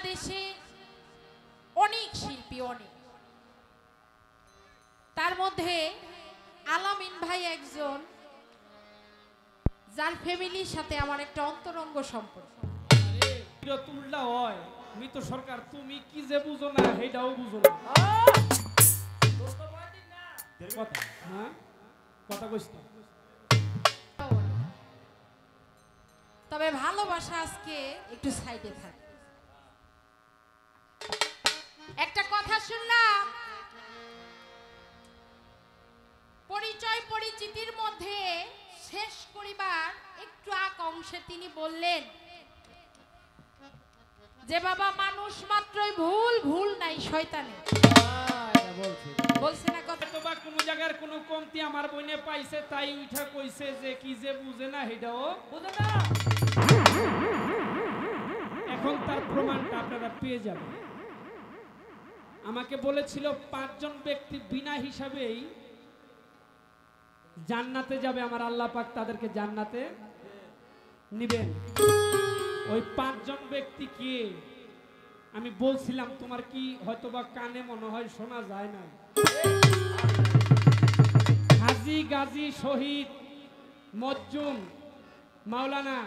বাংলাদেশে অনেক শিল্পী, অনেক, তার মধ্যে আলামিন ভাই একজন, যার ফ্যামিলির সাথে আমার একটা অন্তরঙ্গ সম্পর্ক। তুললা হয় মৃত সরকার, তুমি কি যে বুঝো না সেটাও বুঝো না। কথা কইস না। তবে ভালোবাসা আজকে একটু সাইডে থাকে। একটা কথা শুনলাম, পরিচয় পরিচিতির মধ্যে শেষ করিবার একটু আগ অংশে তিনি বললেন যে বাবা, মানুষ মাত্রই ভুল, ভুল নাই শয়তানে। বলছে না কথা? তো বা কোন জায়গার কোন কমতি আমার বইনে পাইছে, তাই উঠা কইছে যে কি যে বুঝে না সেটাও বুঝে না। এখন তার প্রমাণটা আপনারা পেয়ে যাবেন। আমাকে বলেছিল 5 জন ব্যক্তি বিনা হিসাবেই জান্নাতে যাবে, আমার আল্লাহ পাক তাদেরকে জান্নাতে নিবেন। ওই 5 জন ব্যক্তি কে আমি বলছিলাম, তোমার কি হয়তোবা কানে মনে হয় শোনা যায় না। হাজী গাজী শহীদ মজ্জুম মাওলানা,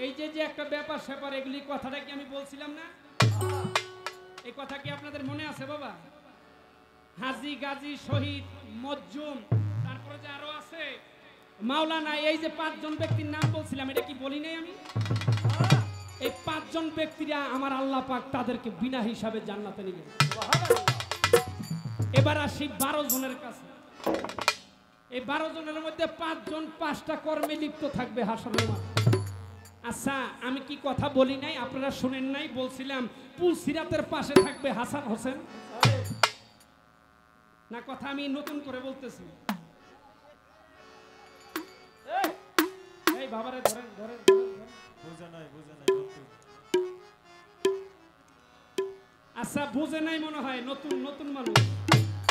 এই যে যে একটা ব্যাপার স্যাপার, এগুলি কথাটা কি আমি বলছিলাম না? এই কথা কি আপনাদের মনে আছে বাবা? হাজী গাজী শহীদ মজ্জুম, তারপরে যে আরো আছে মাওলানা, এই যে 5 জন ব্যক্তির নাম বলছিলাম, এটা কি বলি নাই আমি? এই 5 জন ব্যক্তিরা আমার আল্লাহ পাক তাদেরকে বিনা হিসাবে জান্নাতে নিবেন। এবার আসি 12 জনের কাছে। এই 12 জনের মধ্যে 5 জন 5টা কর্মে লিপ্ত থাকবে হাসরের মাঠে। আচ্ছা, আমি কি কথা বলি নাই? আপনারা শুনেন নাই? বলছিলাম পুলসিরাতের পাশে থাকবে হাসান হোসেন। না কথা আমি নতুন করে বলতেছি? এই বাবারে ধরেন ধরেন বুঝে নাই। আচ্ছা, বুঝে নাই মনে হয়, নতুন নতুন মানুষ।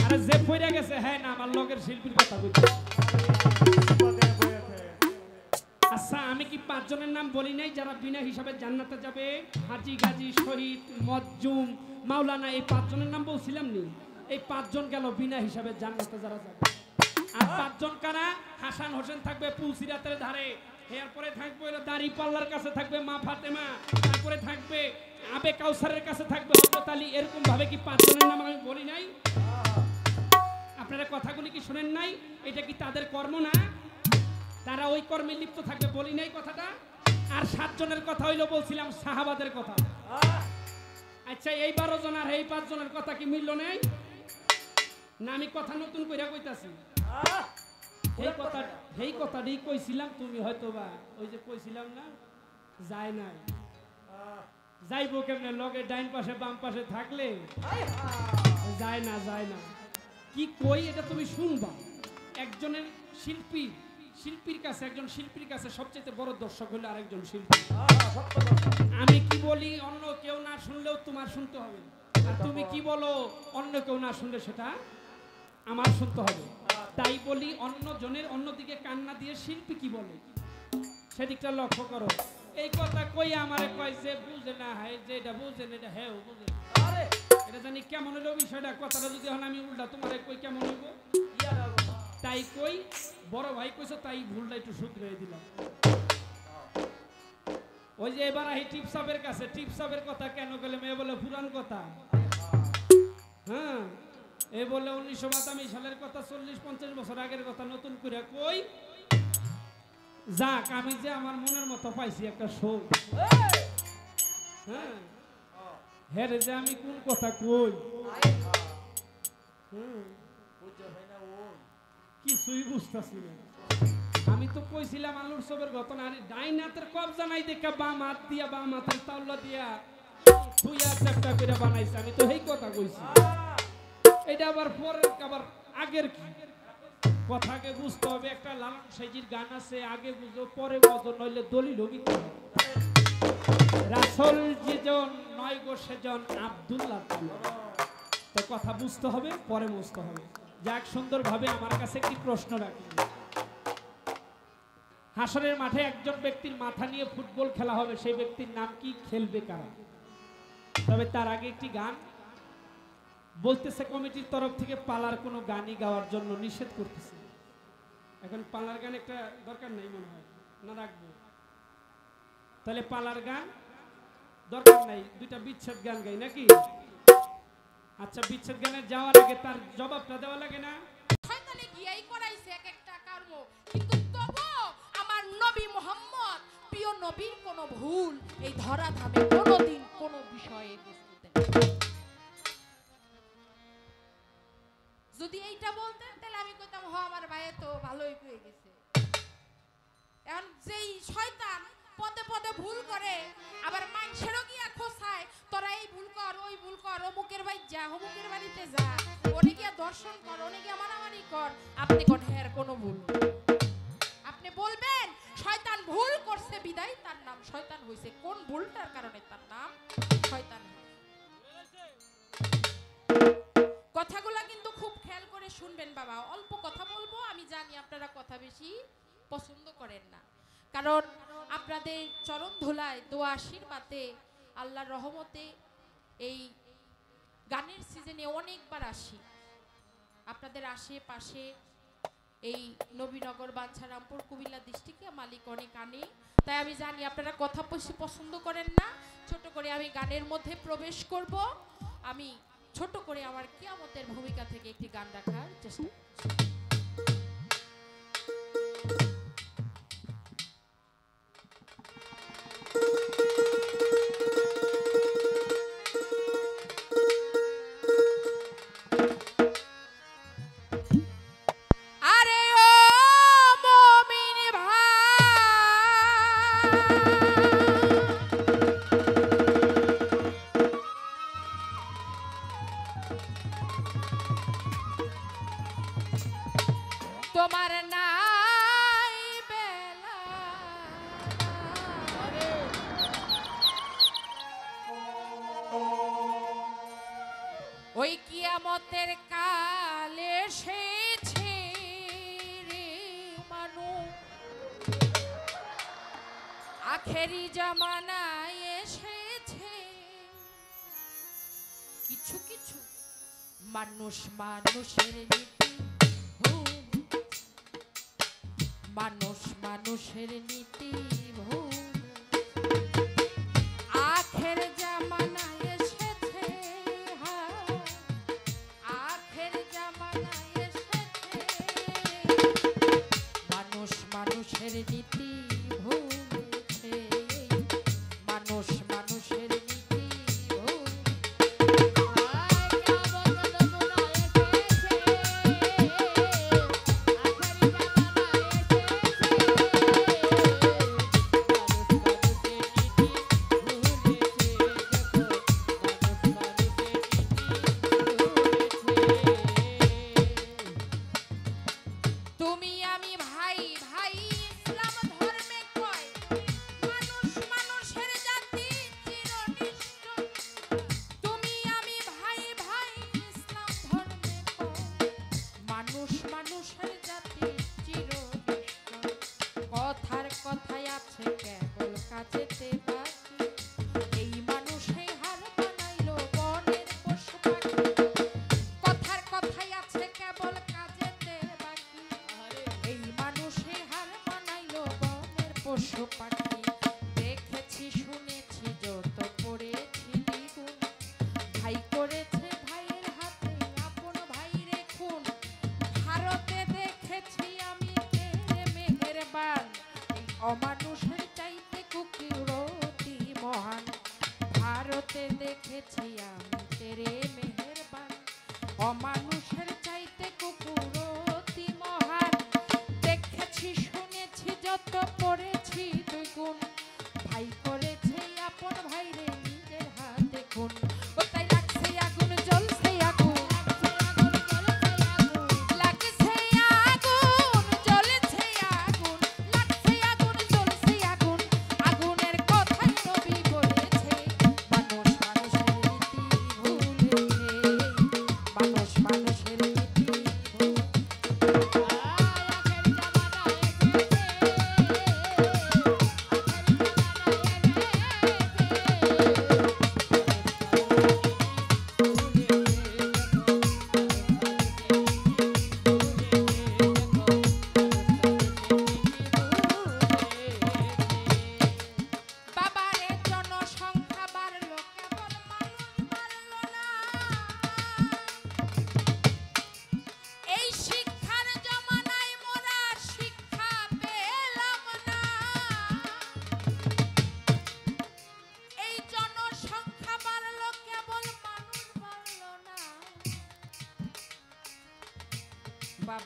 আরে যে পড়ে গেছে, হ্যাঁ না, আমার লগের শিল্পীর কথা বলছি। আচ্ছা, আমি কি 5 জনের নাম বলি নাই যারা বিনা হিসাবে জান্নাতে যাবে? হাজী গাজী শহীদ মজ্জুম মাওলানা, এই 5 জনের নাম বলছিলাম নি? এই 5 জন গেল বিনা হিসাবে জান্নাতে যারা যাবে। আর 5 জন কারা? হাসান হোসেন থাকবে পুলসিরাতের ধারে, এরপরে থাকবে দাড়ি পাল্লার কাছে থাকবে মা ফাতেমা, তারপরে থাকবে আবে কাউসারের কাছে থাকবে হযরত আলী। এরকম ভাবে কি 5 জনের নাম আমি বলি নাই? আপনারা কথাগুলি কি শুনেন নাই? এটা কি তাদের কর্ম না? তারা ওই কর্মে লিপ্ত থাকবে, বলি নাই কথাটা? আর 7 জনের কথা হইলো বলছিলাম সাহাবাদের কথা। আচ্ছা, এই 12 জন আর এই 5 জনের কথা কি মিলল নাই? না আমি কথা নতুন কইরা কইতাছি? এই কথাটাই কইছিলাম, তুমি হয়তো বা ওই যে কইছিলাম না যায় নাই। যাইবো কেমনে? লগে ডাইন পাশে বাম পাশে থাকলে যায় না। কি কই এটা তুমি শুনবা। একজনের শিল্পীর কাছে, একজন শিল্পীর কাছে সবচেয়ে বড় দর্শক হলো আরেকজন শিল্পী। আমি কি বলি অন্য কেউ না শুনলেও তোমার শুনতে হবে, আর তুমি কি বলো অন্য কেউ না শুনলে সেটা আমার শুনতে হবে। তাই বলি অন্য জনের অন্যদিকে কান্না দিয়ে শিল্পী কি বলে সেদিকটা লক্ষ্য করো। এই কথা কই আমারে কয় যে বুঝে না, হয় যে এটা বুঝেন, এটা হ্যাঁ বুঝে, আরে এটা জানি কেমন হলো বিষয়টা। কথাটা যদি এখন আমি উল্টা তোমারে কই কেমন হইব, তাই কই বড় ভাই কইছো, তাই ভুলটা একটু শুধরে দিলাম। ওই যে এবার আহি টিপসাবের কাছে, টিপসাবের কথা কেন গেলে মেয়ে বলে পুরান কথা। হ্যাঁ, এ বলে 1982 সালের কথা, 40-50 বছর আগের কথা নতুন করে কই। যাক, আমি যে আমার মনের মতো পাইছি একটা শোক। হ্যাঁ, হ্যাঁ রে, যে আমি কোন কথা কই কিছুই বুঝতেছি না। আমি তো কইছিলাম আলুর সবের ঘটনা, আরে ডাইন হাতের কবজা নাই দেখা বাম হাত দিয়া, বাম হাতের তাওলা দিয়া ছুঁয়া চেষ্টা করে বানাইছে। আমি তো এই কথা কইছি। এটা আবার পরের আবার আগের কি কথাকে বুঝতে হবে। একটা লালন সাইজির গান আছে, আগে বুঝো পরে বুঝো, নইলে দলিল হবিত রাসূল যেজন নয় গো সেজন আব্দুল্লাহ। তো কথা বুঝতে হবে, পরে বুঝতে হবে। যাক, সুন্দরভাবে আমার কাছে একটি প্রশ্ন রাখি। হাসরের মাঠে একজন ব্যক্তির মাথা নিয়ে ফুটবল খেলা হবে, সেই ব্যক্তির নাম কি? খেলবে কারা? তবে তার আগে একটি গান বলতেছে কমিটির তরফ থেকে পালার কোনো গানই গাওয়ার জন্য নিষেধ করতেছে। এখন পালার গান একটা দরকার নেই মনে হয়, না রাখবো? তাহলে পালার গান দরকার নাই, দুইটা বিচ্ছেদ গান গাই নাকি? আচ্ছা, বিচ্ছেদ গানে যাওয়ার আগে তার জবাবটা দেওয়া লাগে না? শয়তানে গিয়াই করাইছে এক একটা কর্ম, কিন্তু তবু আমার নবী মুহাম্মদ প্রিয় নবীর কোনো ভুল এই ধরা ধামে কোনোদিন কোনো বিষয়ে বুঝতে দেন। যদি এইটা বলতেন তাহলে আমি কইতাম হ আমার ভাই তো ভালোই হয়ে গেছে। এখন যেই শয়তান পদে পদে ভুল করে, আবার মানুষেরও গিয়া খোসায় তোরা এই ভুল কর ওই ভুল কর, অমুকের বাড়ি যা অমুকের বাড়িতে যা, ওনে গিয়া দর্শন কর, ওনে গিয়া মারামারি কর, আপনি কোন হের কোনো ভুল? আপনি বলবেন শয়তান ভুল করছে বিদায় তার নাম শয়তান হইছে, কোন ভুলটার কারণে তার নাম শয়তান? কথাগুলা কিন্তু খুব খেয়াল করে শুনবেন বাবা, অল্প কথা বলবো, আমি জানি আপনারা কথা বেশি পছন্দ করেন না, কারণ আপনাদের চরণ ধুলায় দোয়া আশীর্বাদে আল্লাহর রহমতে এই গানের সিজনে অনেকবার আসি আপনাদের আশেপাশে। এই নবীনগর বাঞ্ছারামপুর কুমিল্লা ডিস্ট্রিক্টে মালিক অনেক আনে, তাই আমি জানি আপনারা কথা বেশি পছন্দ করেন না। ছোট করে আমি গানের মধ্যে প্রবেশ করব, আমি ছোট করে আমার কিয়ামতের ভূমিকা থেকে একটি গান রাখার চেষ্টা করছি। তোমার নাই বেলা ওই কিয়ামতের কালে এসেছে রে মানুষ, আখেরি জামানায় এসেছে কিছু কিছু মানুষ মানুষের নীতি ভুল, মানুষ মানুষের নীতি ভুল, আখের জামানায় এসেছে, আখের জামানায় এসেছে মানুষ মানুষের নীতি ভুলেছে, মানুষ মানুষের নীতি ভুল। পশু পাখি দেখেছি শুনেছি যত পড়েছি দ্বিগুণ, ভাই করেছে ভাইয়ের হাতে আপন ভাইরে খুন, ভারতে দেখেছি আমি মেঘের বান, অমানুষের চাইতে কুকুরতি মহান, ভারতে দেখেছি আমি তেরে মেঘের বান, অমানুষের চাইতে কুকুরতি মহান, দেখেছি শুনেছি যত পড়েছি দুই গুণ, ভাই করেছে আপন ভাইরে নিজের হাতে খুন, ও তাই লাগছে আগুন জ্বলছে আগুন, লাগছে আগুন জ্বলছে আগুন, লাগছে আগুন জ্বলছে আগুন, আগুনের কথাই নবী বলেছে, মানুষ মানুষের নীতি ভুলেছে, মানুষ মানুষের নীতি ভুল।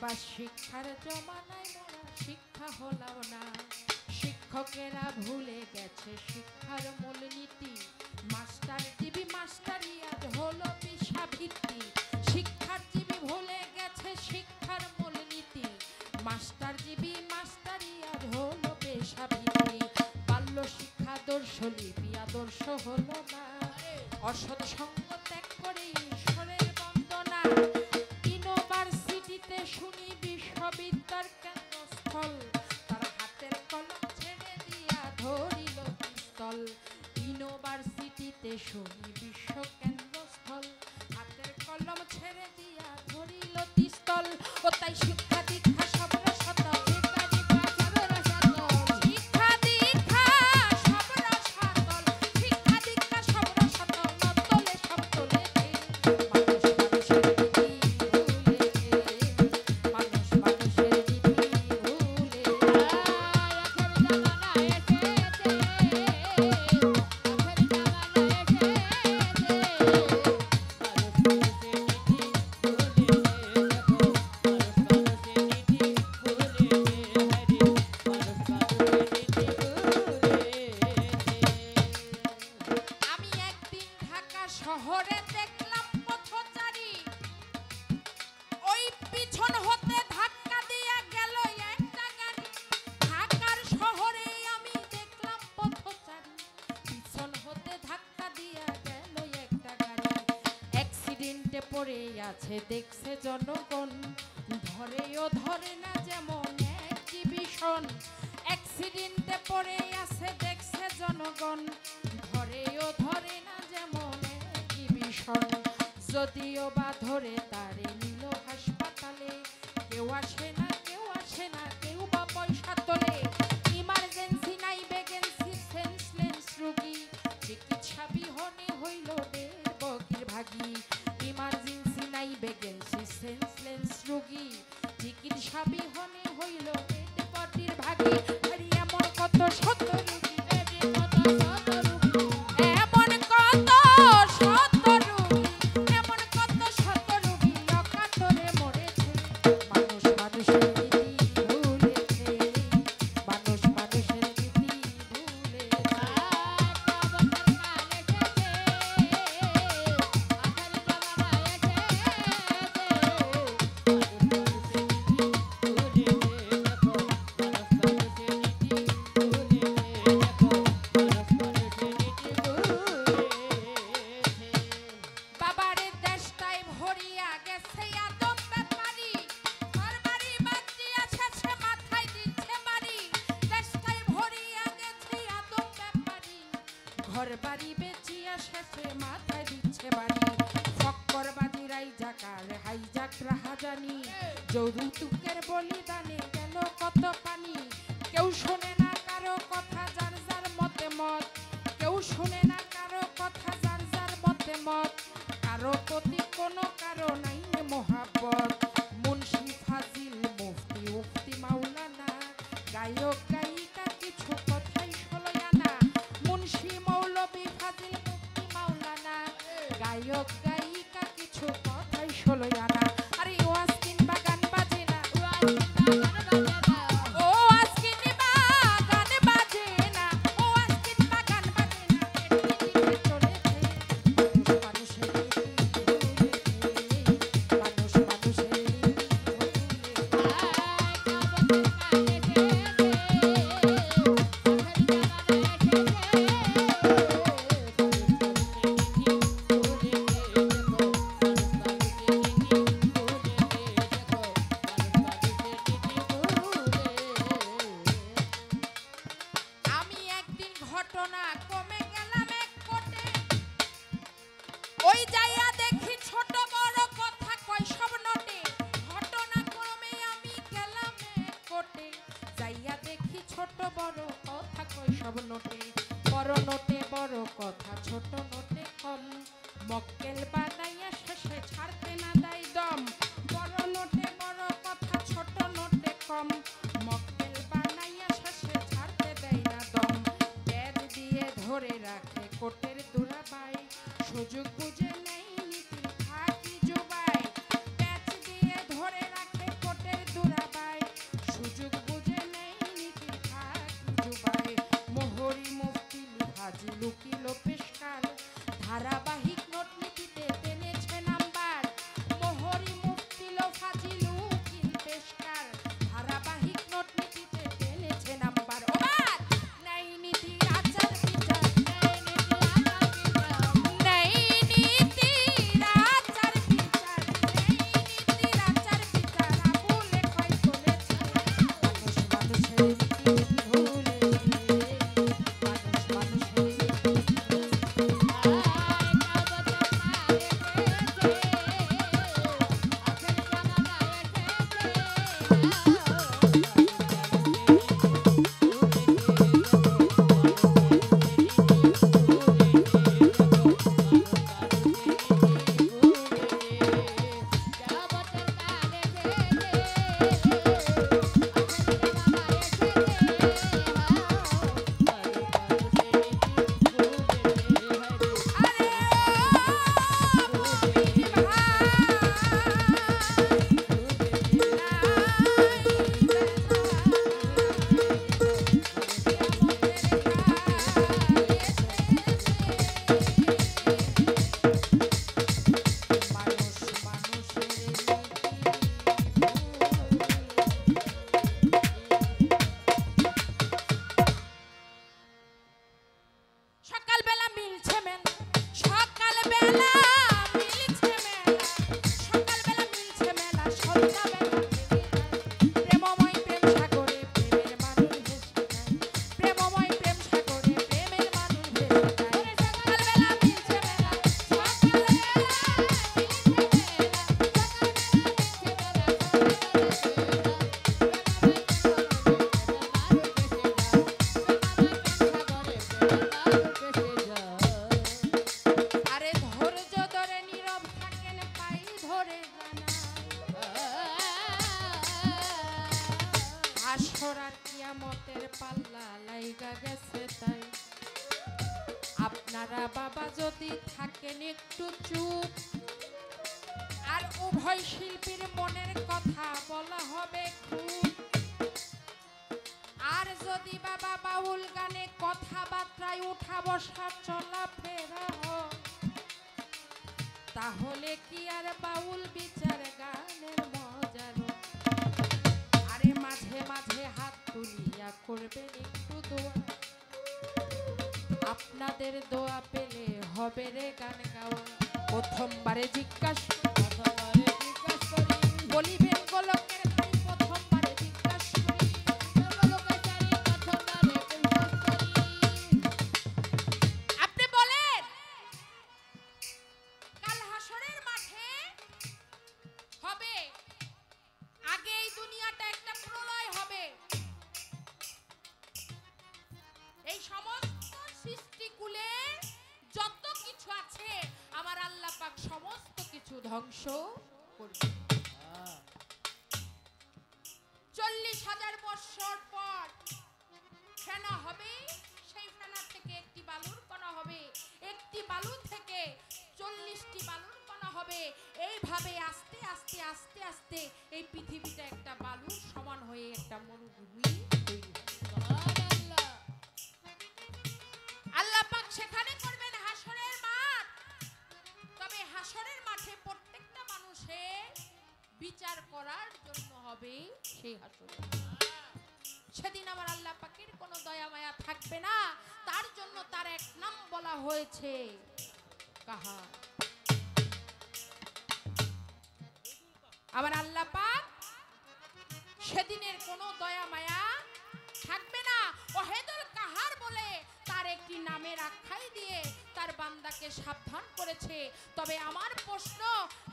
বাবা শিক্ষার জমানায় মোরা শিক্ষা হলাও না, শিক্ষকেরা ভুলে গেছে শিক্ষার মূলনীতি, মাস্টার জীবী মাস্টারি আজ হলো পেশাভিত্তি, শিক্ষার জীবী ভুলে গেছে শিক্ষার মূলনীতি, মাস্টার জীবী মাস্টারি আজ হলো পেশাভিত্তি, বাল্য শিক্ষা আদর্শ লিপি আদর্শ হলো না, অসৎ সঙ্গ ত্যাগ করে ঈশ্বরের বন্দনা, ইউনিভার্সিটিতে শুনি বিশ্ববিদ্যার কেন্দ্রস্থল, তার হাতের কলম ছেড়ে দিয়া ধরিল পিস্তল, ইউনিভার্সিটিতে শুনি বিশ্ব কেন্দ্রস্থল, হাতের কলম ছেড়ে দিয়া ধরিল পিস্তল, ও তাই শিক্ষা দীক্ষা সব রসত, শিক্ষা দীক্ষা সব রসাতল, শিক্ষা দীক্ষা সব রসাতল, নতলে সব তলেছে, মানুষ মানুষের নীতি ভুলেছে, মানুষ মানুষের নীতি ভুলেছে। আমি একদিন ঢাকা শহরে দেখলাম পথচারী, ওই পিছন হতে ধাক্কা দিয়া গেল একটা গাড়ি, ঢাকার শহরে আমি দেখলাম পথচারী, পিছন হতে ধাক্কা দিয়া গেল একটা গাড়ি, অ্যাক্সিডেন্টে পড়ে আছে দেখছে জনগণ, ধরেও ধরে না যেমন এক্সিবিশন, অ্যাক্সিডেন্টে পড়ে আছে দেখছে জনগণ, ধরেও ধরে না যেমন এক্সিবিশন, যদিও বা ধরে তারে নিল হাসপাতালে, কেউ আসে না কেউ আসে না কেউ বা পয়সা তোলে, ইমার্জেন্সি নাই ভ্যাকেন্সি সেন্সলেস রোগী, চিকিৎসা বিহনে হইল দেড় বগির ভাগী, ইমার্জেন্সি নাই ভ্যাকেন্সি সেন্সলেস রোগী, চিকিৎসা বিহনে হইল দেড় বগির ভাগী, আর এমন কত শত রোগী, এমন কত শত রোগী, এমন কত শত রোগী অকাতরে মরেছে, মানুষ মানুষের নীতি ভুলেছে, মানুষ মানুষের নীতি ভুলেছে। বাবারে দেশটাই ভরিয়া গেছে আদম ব্যাপারী, ঘরবাড়ি বাঁচিয়া শেষে মাথায় দিচ্ছে বাড়ি, দেশটাই ভরিয়া গেছে আদম ব্যাপারী, ঘরবাড়ি বেচিয়া শেষে মাথায় দিচ্ছে বাড়ি, ফক্করবাদী রাইজাকার হাইজাক রাহাজানি, যৌতুকের বলিদানে গেল কত পানি, কেউ শোনে না কারো কথা যার যার মতে মত, কেউ শোনে না কারো কথা যার যার মতে মত, কারো প্রতি কোনো কারো নাই মোহাব্বত, মুন্সি ফাজিল মুফতি উফতি মাওলানা, গায়ক গায়িকা কিছু কথাই ষোলয়া না, মুন্সি মৌলবি ফাজিল মুফতি মাওলানা, গায়ক গায়িকা কিছু কথাই ষোলয়া না, আরে ওয়াজ কিংবা গান বাজে না, ও ওয়াজ কিংবা গান বাজে না, ও ওয়াজ কিংবা গান বাজে না, এদিকে চলেছে, মানুষ মানুষের নীতি ভুলেছে, মানুষ মানুষের নীতি আমি একদিন ঘটনা কমে গেলাম এক কোটে, ওই যাইয়া দেখি ছোট বড় কথা কয় সব নোটে, ঘটনা ক্রমে আমি গেলাম এক কোটে, যাইয়া দেখি ছোট বড় কথা কয় সব নোটে, বড় নোটে বড় কথা ছোট নোটে কম, মক্কেল বানাইয়া শেষে ছাড়তে না দেয় দম, বড় নোটে বড় কথা ছোট নোটে কম, মক্কেল বানাইয়া শেষে ছাড়তে দেয় না দম, ব্যাগ দিয়ে ধরে রাখে কোটের দুরাবাই, সুযোগ বুঝে নেই নীতি থাকি জুবাই, ব্যাগ দিয়ে ধরে রাখে কোটের ধারাবাহিক নোট নীতিতে টেনেছে নাম্বার, মোহরি মুফতিল ফাজিলু উকিল পেশকার, ধারাবাহিক নোট নীতিতে টেনেছে নাম্বার। ওবার নাই নীতির আচার বিচার, নাই নীতির আচার বিচার, নাই নীতির আচার বিচার, আবুলে কয় চলেছে মানুষ মানুষের নীতি ভুলে, মানুষ মানুষের নীতি সকালবেলা মিলছে মেলা, সকালবেলা মিলছে মেলা, সকালবেলা মিলছে মেলা, সন্ধ্যাবেলা প্রেমময় প্রেম সাগরে প্রেমের মানুষ ভেসে যায়, প্রেমময় প্রেম সাগরে প্রেমের মানুষ ভেসে যায়। সকালবেলা মিলছে মেলা, সকালবেলা আরে ধৈর্য ধরে নীরব থাকেন পাই ধরে জানা, হাসরার কিয়ামতের পাল্লা লাইগা গেছে তাই। আপনারা বাবা যদি থাকেন একটু চুপ, আর উভয় শিল্পীর মনের কথা বলা হবে খুব, আর যদি বাবা বাউল গানে কথাবার্তায় উঠা বসা চলা ফেরা হয়, তাহলে কি আর বাউল বিচার গানের মজার? আরে মাঝে মাঝে হাত তুলিয়া করবেন একটু দোয়া, আপনাদের দোয়া পেলে হবে রে গান গাওয়া। প্রথমবারে জিজ্ঞাসা করি, বলিবেন গোলকের ধাই, প্রথমবারে জিজ্ঞাসা করি, আপনি বলেন কাল হাসরের মাঠে হবে, আগে এই দুনিয়াটা একটা প্রলয় হবে, এই সমস্ত সৃষ্টিকুলে যত কিছু আছে আমার আল্লাহ পাক সমস্ত কিছু ধ্বংস করবে। 40,000 বছর পর ফেনা হবে, সেই ফেনা থেকে একটি বালুর কণা হবে, একটি বালু থেকে 40টি বালুর কণা হবে, এইভাবে আস্তে আস্তে আস্তে আস্তে এই পৃথিবীটা একটা বালুর সমান হয়ে একটা মরুভূমি তৈরি হবে। আল্লাহ পাক সেখানে করবেন হাসরের মাঠ, তবে হাসরের মাঠে প্রত্যেকটা মানুষের বিচার করার জন্য হবে সেই হাসর। সেদিন আমার আল্লাহ পাকের কোনো দয়া মায়া থাকবে না, তার জন্য তার এক নাম বলা হয়েছে কাহা। আমার আল্লাহ পাক সেদিনের কোনো দয়া মায়া থাকবে না, ওয়াহেদুল কাহার বলে তার একটি নামের আখ্যাই দিয়ে তার বান্দাকে সাবধান করেছে। তবে আমার প্রশ্ন,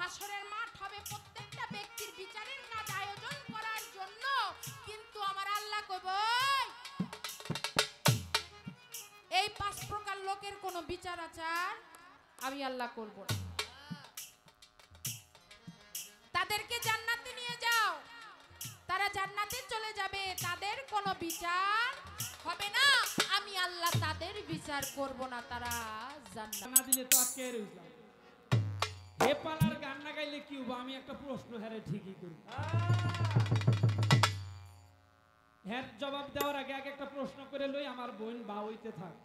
হাসরের মাঠ হবে প্রত্যেকটা ব্যক্তির বিচারের কাজ আয়োজন করার জন্য, কিন্তু আমার আল্লাহ কইবই এই 5 প্রকার লোকের কোনো বিচার আচার আমি আল্লাহ করব না। তাদেরকে জান্নাতে নিয়ে যাও, তারা জান্নাতে চলে যাবে, তাদের কোনো বিচার হবে না, আমি আল্লাহ তাদের বিচার করব না, তারা জান্নাত না দিলে তো আটকে রইলাম। হে পালার গান না গাইলে কি হবে? আমি একটা প্রশ্ন হ্যারে ঠিকই করি, হ্যাঁ জবাব দেওয়ার আগে আগে একটা প্রশ্ন করে লই, আমার বোন বা হইতে থাক।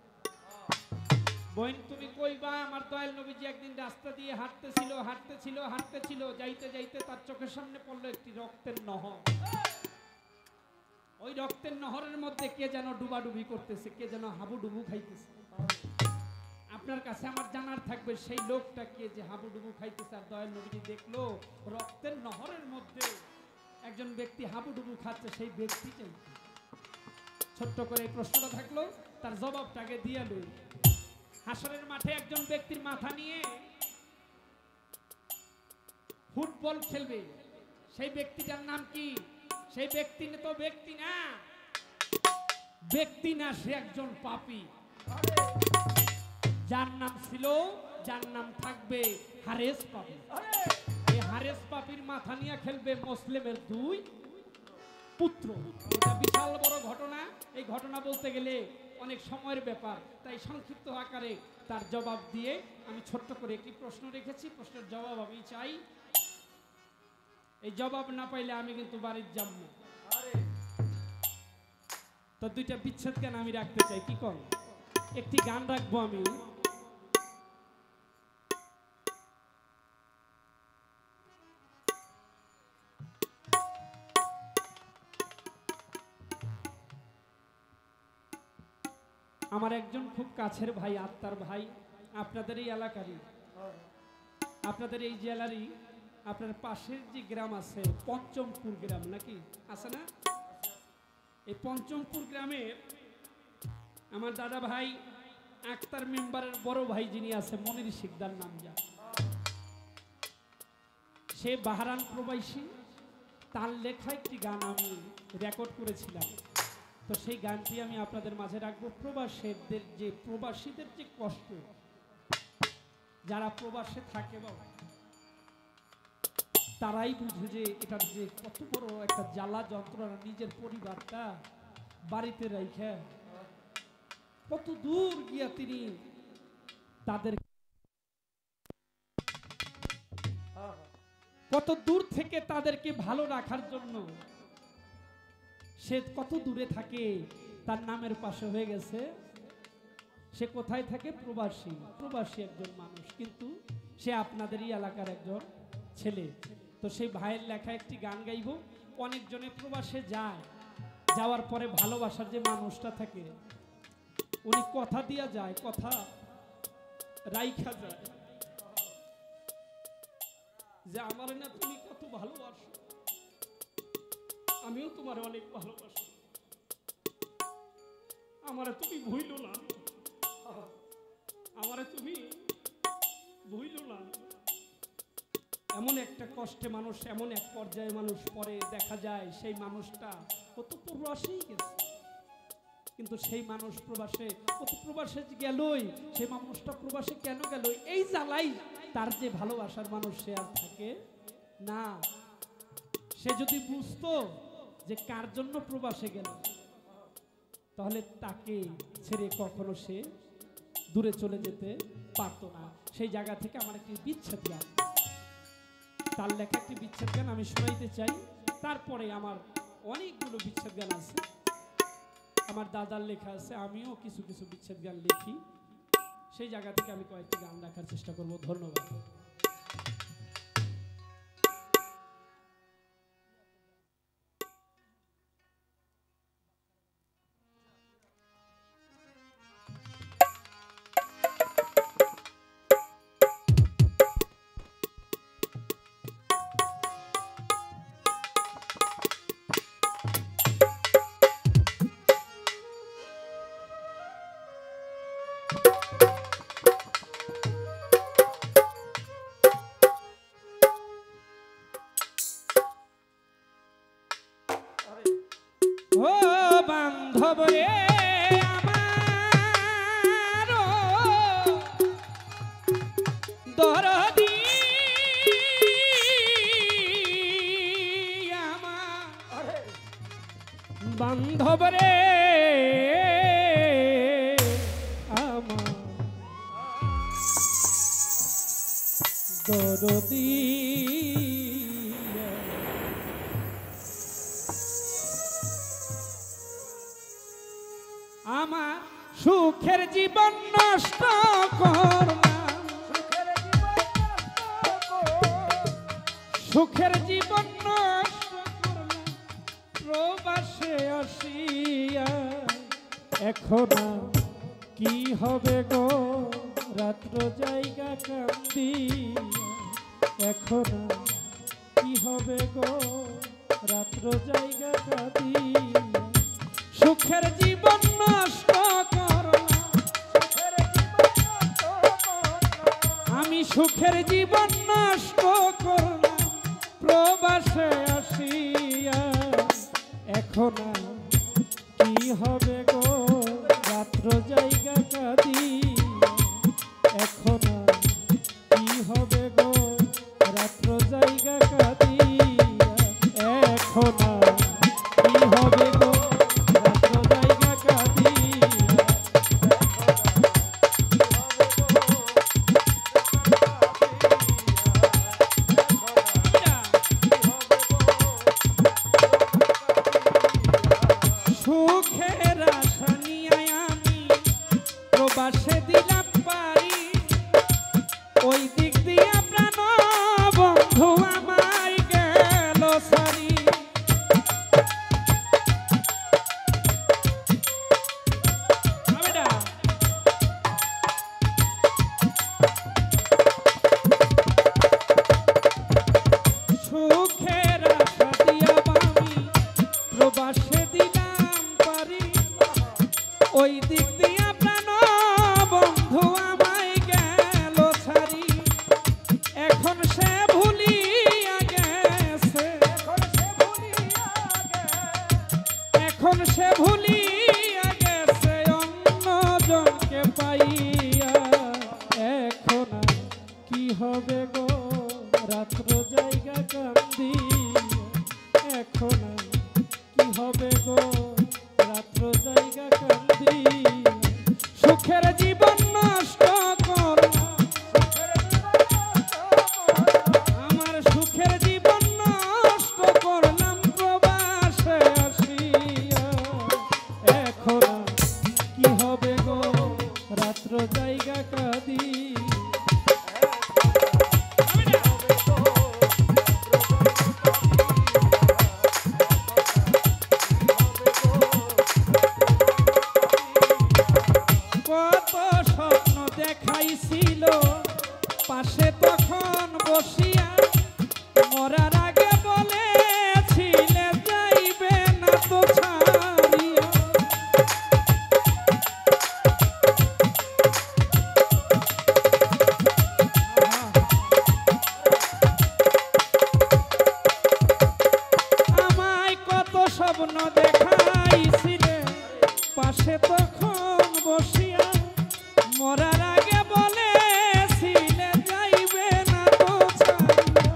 বোন তুমি কইবা আমার দয়াল নবীজি একদিন রাস্তা দিয়ে হাঁটতেছিল যাইতে যাইতে তার চোখের সামনে পড়লো একটি রক্তের নহর। ওই রক্তের নহরের মধ্যে কে যেন ডুবাডুবি করতেছে, কে যেন হাবুডুবু খাইতেছে। আপনার কাছে আমার জানার থাকবে সেই লোকটা কে যে হাবুডুবু খাইতেছে। আর দয়াল নবীজি দেখলো রক্তের নহরের মধ্যে একজন ব্যক্তি হাবুডুবু খাচ্ছে, সেই ব্যক্তি চাইতে ছোট্ট করে এই প্রশ্নটা থাকলো, তার জবাবটাকে দিয়ে লই। হাসরের মাঠে একজন ব্যক্তির মাথা নিয়ে ফুটবল খেলবে, সেই ব্যক্তিটার নাম কি? সেই ব্যক্তি তো ব্যক্তি না, সে একজন পাপী, যার নাম ছিল, যার নাম থাকবে হারেস পাপী। এই হারেস পাপীর মাথা নিয়ে খেলবে মুসলিমের দুই পুত্র। এটা বিশাল বড় ঘটনা। এই ঘটনা বলতে গেলে অনেক সময়ের ব্যাপার, তাই সংক্ষিপ্ত আকারে তার জবাব দিয়ে আমি ছোট্ট করে একটি প্রশ্ন রেখেছি, প্রশ্নের জবাব আমি চাই। এই জবাব না পাইলে আমি কিন্তু বাড়ির যাব না। তো দুইটা বিচ্ছেদ গান আমি রাখতে চাই, কি কর? একটি গান রাখবো আমি। আমার একজন খুব কাছের ভাই, আত্মার ভাই, আপনাদের এই এলাকারই, আপনাদের এই জেলারই, আপনার পাশের যে গ্রাম আছে পঞ্চমপুর গ্রাম, নাকি আছে না? এই পঞ্চমপুর গ্রামের আমার দাদা ভাই আক্তার মেম্বারের বড় ভাই যিনি আছে, মনির শিকদার নাম যা, সে বাহারান প্রবাসী। তার লেখা একটি গান আমি রেকর্ড করেছিলাম, তো সেই গানটি আমি আপনাদের মাঝে রাখবো। প্রবাসীদের যে কষ্ট, যারা প্রবাসে থাকে বাবা, তারাই বুঝে যে এটার যে কত বড় একটা জ্বালা যন্ত্রণা, নিজের পরিবারটা বাড়িতে রাইখা কত দূর গিয়া তিনি তাদের, কত দূর থেকে তাদেরকে ভালো রাখার জন্য সে কত দূরে থাকে, তার নামের পাশে হয়ে গেছে। সে কোথায় থাকে? প্রবাসী একজন মানুষ, কিন্তু সে আপনাদেরই এলাকার একজন ছেলে। তো সেই ভাইয়ের লেখা একটি গান গাইব। অনেকজনে প্রবাসে যায়, যাওয়ার পরে ভালোবাসার যে মানুষটা থাকে, উনি কথা দিয়া যায়, কথা রাইখা যায় যে আমার না তুমি কত ভালোবাসো, আমিও তোমার অনেক ভালোবাসি, আমারে তুমি ভুইলো না, আমারে তুমি ভুইলো না। এমন একটা কষ্টে মানুষ, এমন এক পর্যায়ে মানুষ পরে দেখা যায় সেই মানুষটা কত প্রবাসেই গেছে, কিন্তু সেই মানুষ প্রবাসে গেলই, সেই মানুষটা প্রবাসে কেন গেল? এই জ্বালাই তার যে ভালোবাসার মানুষ সে আর থাকে না। সে যদি বুঝতো যে কার জন্য প্রবাসে গেল, তাহলে তাকে ছেড়ে কখনো সে দূরে চলে যেতে পারতো না। সেই জায়গা থেকে আমার একটি বিচ্ছেদ গান, তার লেখা একটি বিচ্ছেদ গান আমি শোনাইতে চাই। তারপরে আমার অনেকগুলো বিচ্ছেদ গান আছে, আমার দাদার লেখা আছে, আমিও কিছু কিছু বিচ্ছেদ গান লিখি। সেই জায়গা থেকে আমি কয়েকটি গান রাখার চেষ্টা করব। ধন্যবাদ। ও বান্ধব রে আমার দরদি, আমার বান্ধব রে আমার দরদি, আমার সুখের জীবন নষ্ট করলাম, সুখের জীবন নষ্ট করলাম প্রবাসে আসিয়া। এখন কি হবে গো রাত্র জায়গা কান্দিয়া, এখন কি হবে গো রাত্র জায়গা কাঁদিয়া। সুখের জীবন নষ্ট করলাম, আমি সুখের জীবন নষ্ট করলাম প্রবাসে আসিয়া। এখন কি হবে গো রাত্র জায়গা কাঁদিয়া, এখন কি হবে গো রাত্র জায়গা কাঁদিয়া, এখন কি হবে গো রাত্র জায়গা কাঁদিয়া। সুখের আশা নিয়ে আমি প্রবাসে দিলাম পারি, ওই দিক দিয়ে প্রাণ বন্ধু আমায় গেল সারি। সুখের আশা দিয়া আমি প্রবাসে দিলাম পারি, ওই দিক দিয়া প্রাণ বন্ধু আমায় গেল ছাড়ি। এখন সে ভুলিয়া গেছে, এখন সে ভুলিয়া গেছে অন্য জনকে পাইয়া। এখন কি হবে গো রাত্র জায়গা কান্দিয়া, এখন কি হবে গো রাত্র জায়গা কান্দিয়া। সুখের জীবন নষ্ট করলাম, আমার সুখের জীবন নষ্ট করলাম প্রবাসে আসিয়া। এখন কি হবে গো রাত্র জায়গা কাঁদিয়া। কত স্বপ্ন দেখাইছিল পাশে তখন বসিয়া, মরার আগে বলেছিলে যাইবে না তো ছাড়িয়া। আমায় কত স্বপ্ন দেখাইছিলে পাশে তখন বসিয়া, মরার আগে বলেছিলে যাইবে না তো ছাড়িয়া।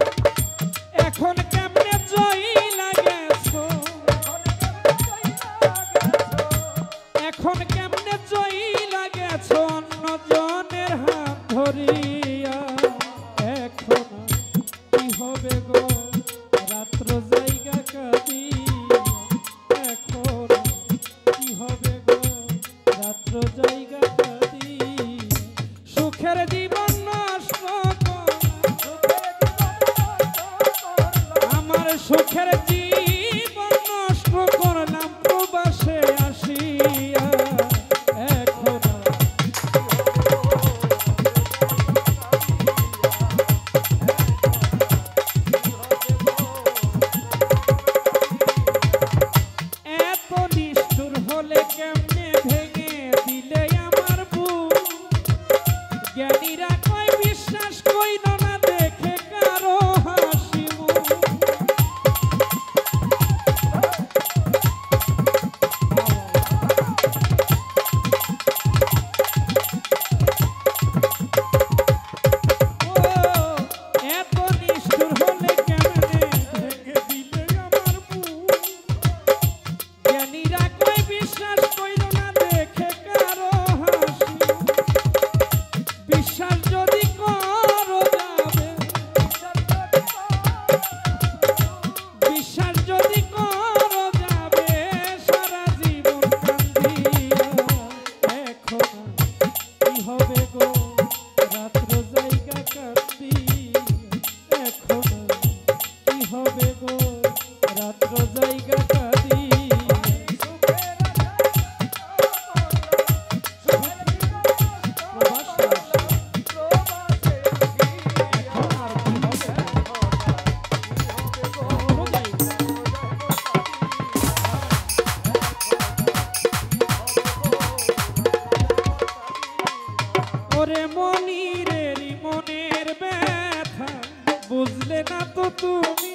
তুমি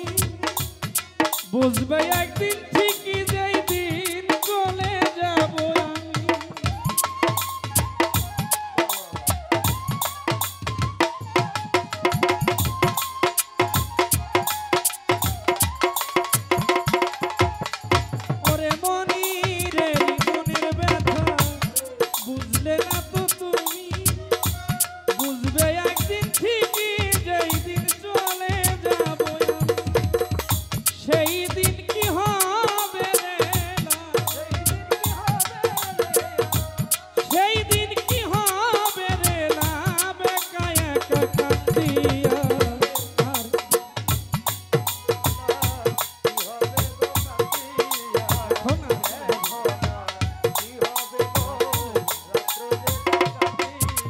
বুঝবে একদিন ঠিকই যেই দিন চলে যাব আমি। ওরে মনি রে মনের ব্যথা বুঝলে না তো তুমি বুঝবে একদিন ঠিকই যেই দিন চলে যাব আমি। সেই দিন কি হবে রে না, সেই দিন কি হবে রে না বেকা একা কান্দিয়া আর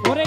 ওরে